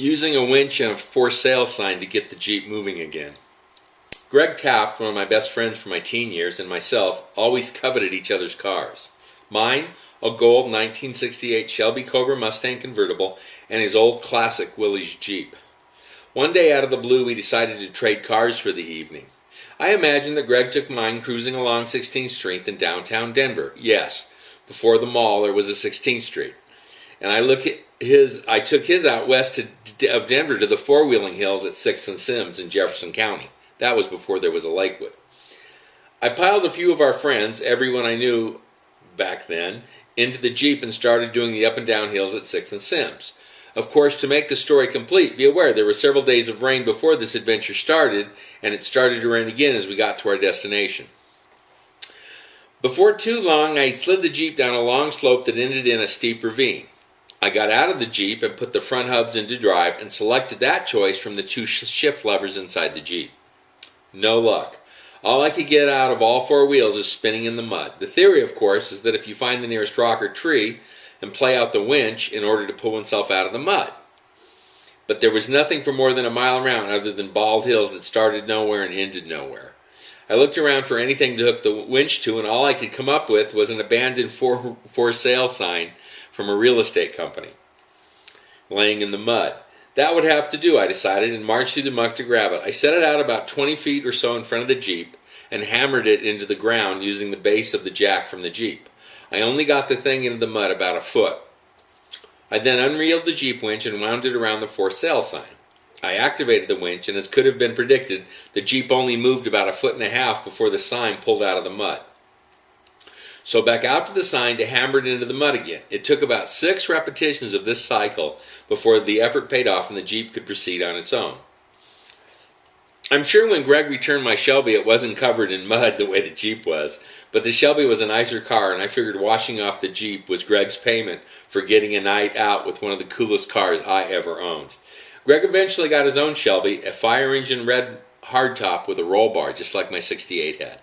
using a winch and a for sale sign to get the Jeep moving again. Greg Taft, one of my best friends from my teen years, and myself always coveted each other's cars. Mine, a gold 1968 Shelby Cobra Mustang convertible, and his old classic Willys Jeep. One day out of the blue we decided to trade cars for the evening. I imagine that Greg took mine cruising along 16th Street in downtown Denver. Yes, before the mall there was a 16th Street. And I took his out west of Denver to the four-wheeling hills at 6th and Sims in Jefferson County. That was before there was a Lakewood. I piled a few of our friends, everyone I knew back then, into the Jeep and started doing the up and down hills at 6th and Sims. Of course, to make the story complete, be aware there were several days of rain before this adventure started, and it started to rain again as we got to our destination. Before too long, I slid the Jeep down a long slope that ended in a steep ravine. I got out of the Jeep and put the front hubs into drive and selected that choice from the two shift levers inside the Jeep. No luck. All I could get out of all four wheels is spinning in the mud. The theory, of course, is that if you find the nearest rock or tree and play out the winch in order to pull oneself out of the mud. But there was nothing for more than a mile around other than bald hills that started nowhere and ended nowhere. I looked around for anything to hook the winch to, and all I could come up with was an abandoned for sale sign from a real estate company laying in the mud. That would have to do, I decided, and marched through the muck to grab it. I set it out about 20 feet or so in front of the Jeep and hammered it into the ground using the base of the jack from the Jeep. I only got the thing into the mud about a foot. I then unreeled the Jeep winch and wound it around the for sale sign. I activated the winch, and as could have been predicted, the Jeep only moved about a foot and a half before the sign pulled out of the mud. So back out to the sign to hammer it into the mud again. It took about 6 repetitions of this cycle before the effort paid off and the Jeep could proceed on its own. I'm sure when Greg returned my Shelby it wasn't covered in mud the way the Jeep was, but the Shelby was a nicer car, and I figured washing off the Jeep was Greg's payment for getting a night out with one of the coolest cars I ever owned. Greg eventually got his own Shelby, a fire engine red hardtop with a roll bar just like my 68 had.